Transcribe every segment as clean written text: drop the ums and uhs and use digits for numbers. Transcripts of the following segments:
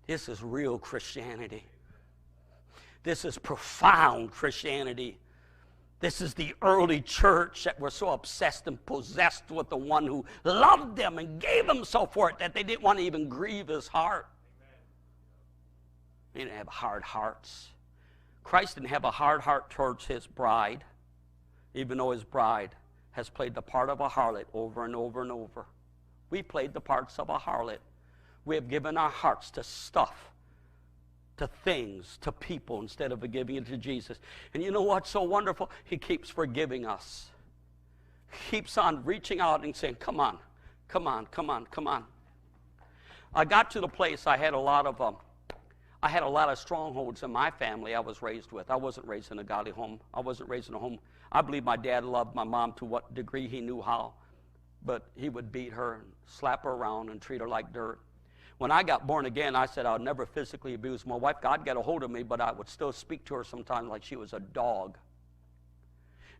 This is real Christianity. This is profound Christianity. This is the early church that were so obsessed and possessed with the one who loved them and gave himself for it that they didn't want to even grieve his heart. They didn't have hard hearts. Christ didn't have a hard heart towards his bride, even though his bride has played the part of a harlot over and over and over. We played the parts of a harlot. We have given our hearts to stuff, to things, to people, instead of giving it to Jesus. And you know what's so wonderful? He keeps forgiving us. He keeps on reaching out and saying, come on, come on, come on, come on. I got to the place I had a lot of strongholds in my family I was raised with. I wasn't raised in a godly home. I wasn't raised in a home. I believe my dad loved my mom to what degree he knew how. But he would beat her and slap her around and treat her like dirt. When I got born again, I said I would never physically abuse my wife. God got a hold of me, but I would still speak to her sometimes like she was a dog.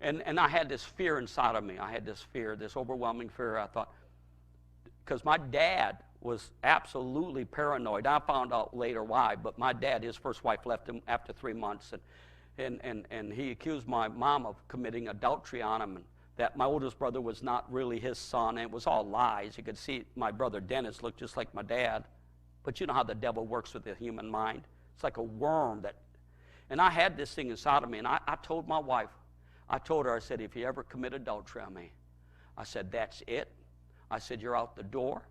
And I had this fear inside of me. I had this fear, this overwhelming fear. I thought, because my dad was absolutely paranoid. I found out later why, but my dad, his first wife left him after 3 months, and he accused my mom of committing adultery on him, and that my oldest brother was not really his son, and it was all lies. You could see my brother Dennis looked just like my dad, but you know how the devil works with the human mind. It's like a worm that, and I had this thing inside of me, and I told my wife, I told her, I said, if you ever commit adultery on me, I said, that's it. I said, you're out the door.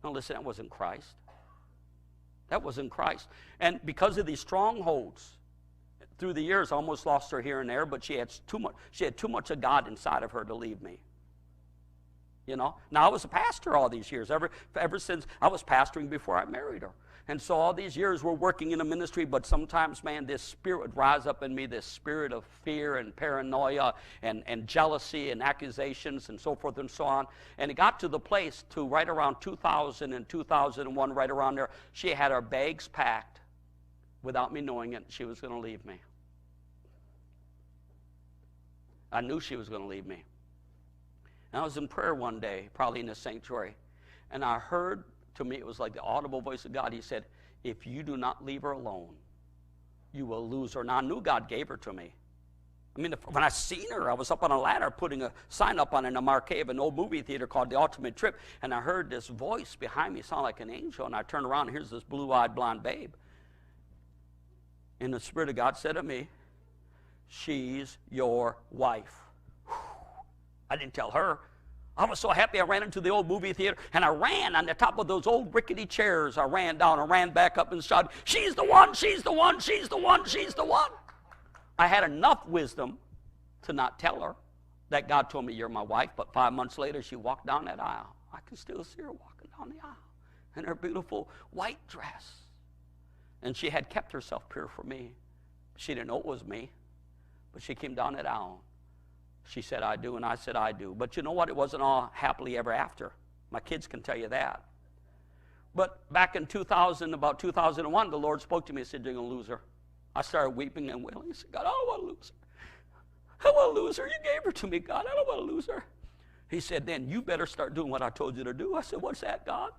No, listen, that wasn't Christ. That wasn't Christ. And because of these strongholds, through the years, I almost lost her here and there, but she had too much of God inside of her to leave me. You know? Now, I was a pastor all these years, ever since I was pastoring before I married her. And so all these years we're working in a ministry, but sometimes, man, this spirit would rise up in me, this spirit of fear and paranoia and jealousy and accusations and so forth and so on. And it got to the place to right around 2000 and 2001, right around there, she had her bags packed. Without me knowing it, she was going to leave me. I knew she was going to leave me. And I was in prayer one day, probably in the sanctuary, and I heard, to me, it was like the audible voice of God. He said, if you do not leave her alone, you will lose her. Now, I knew God gave her to me. I mean, when I seen her, I was up on a ladder putting a sign up on in a marquee of an old movie theater called The Ultimate Trip, and I heard this voice behind me sound like an angel, and I turned around, and here's this blue-eyed blonde babe. And the Spirit of God said to me, she's your wife. Whew. I didn't tell her. I was so happy I ran into the old movie theater, and I ran on the top of those old rickety chairs. I ran down and ran back up and shouted, she's the one, she's the one, she's the one, she's the one. I had enough wisdom to not tell her that God told me you're my wife, but 5 months later she walked down that aisle. I can still see her walking down the aisle in her beautiful white dress. And she had kept herself pure for me. She didn't know it was me, but she came down that aisle. She said, I do, and I said, I do. But you know what? It wasn't all happily ever after. My kids can tell you that. But back in 2000, about 2001, the Lord spoke to me and said, you're going to lose her. I started weeping and wailing. I said, God, I don't want to lose her. I don't want to lose her. You gave her to me, God. I don't want to lose her. He said, then you better start doing what I told you to do. I said, what's that, God?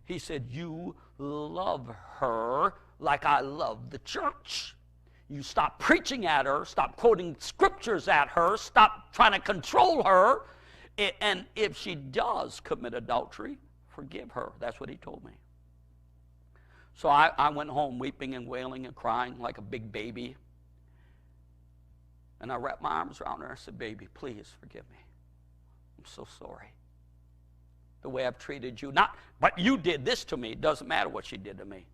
He said, you love her like I love the church. You stop preaching at her, stop quoting scriptures at her, stop trying to control her, and if she does commit adultery, forgive her. That's what he told me. So I went home weeping and wailing and crying like a big baby, and I wrapped my arms around her and I said, baby, please forgive me. I'm so sorry. The way I've treated you, but you did this to me. It doesn't matter what she did to me.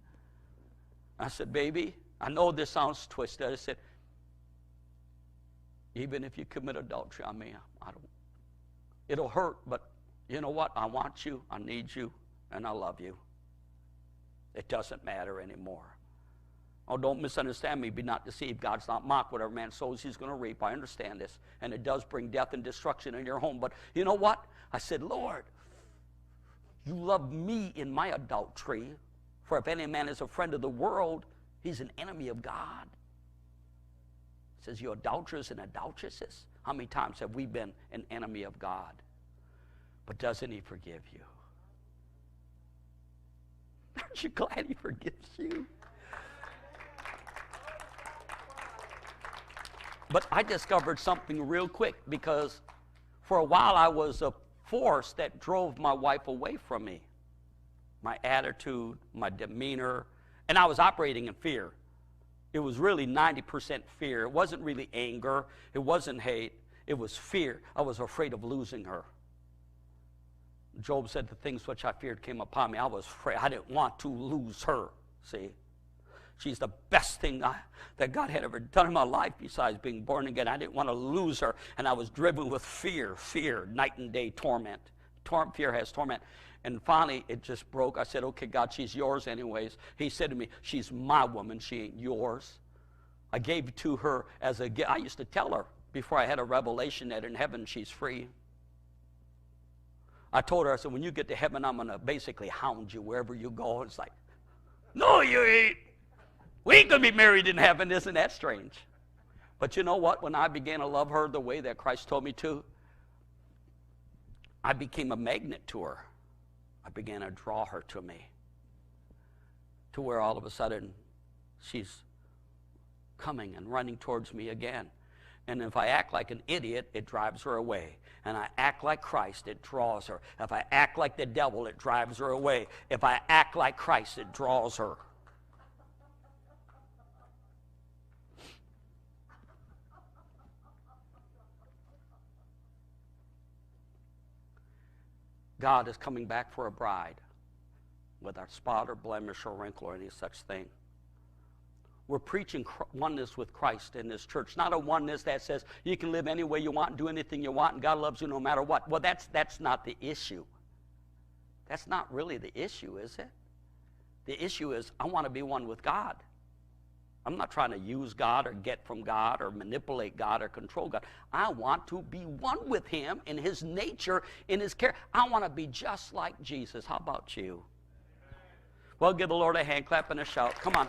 I said, baby, I know this sounds twisted. I said, even if you commit adultery on me, it'll hurt, but you know what? I want you, I need you, and I love you. It doesn't matter anymore. Oh, don't misunderstand me. Be not deceived. God's not mocked. Whatever man sows, he's going to reap. I understand this. And it does bring death and destruction in your home. But you know what? I said, Lord, you love me in my adultery. For if any man is a friend of the world, he's an enemy of God. It says, you adulterers and adulteresses. How many times have we been an enemy of God? But doesn't he forgive you? Aren't you glad he forgives you? But I discovered something real quick, because for a while I was a force that drove my wife away from me. My attitude, my demeanor, and I was operating in fear. It was really 90% fear. It wasn't really anger. It wasn't hate. It was fear. I was afraid of losing her. Job said, the things which I feared came upon me. I was afraid. I didn't want to lose her, see. She's the best thing that God had ever done in my life besides being born again. I didn't want to lose her, and I was driven with fear, night and day torment. Fear has torment. And finally, it just broke. I said, okay, God, she's yours anyways. He said to me, she's my woman. She ain't yours. I gave to her as a gift. I used to tell her before I had a revelation that in heaven she's free. I told her, I said, when you get to heaven, I'm going to basically hound you wherever you go. It's like, no, you ain't. We ain't going to be married in heaven. Isn't that strange? But you know what? When I began to love her the way that Christ told me to, I became a magnet to her. I began to draw her to me, to where all of a sudden she's coming and running towards me again. And if I act like an idiot, it drives her away. And I act like Christ, it draws her. If I act like the devil, it drives her away. If I act like Christ, it draws her. God is coming back for a bride without spot or blemish or wrinkle or any such thing. We're preaching oneness with Christ in this church, not a oneness that says you can live any way you want and do anything you want and God loves you no matter what. Well, that's not the issue. That's not really the issue, is it? The issue is I want to be one with God. I'm not trying to use God or get from God or manipulate God or control God. I want to be one with him in his nature, in his care. I want to be just like Jesus. How about you? Well, give the Lord a hand clap and a shout. Come on.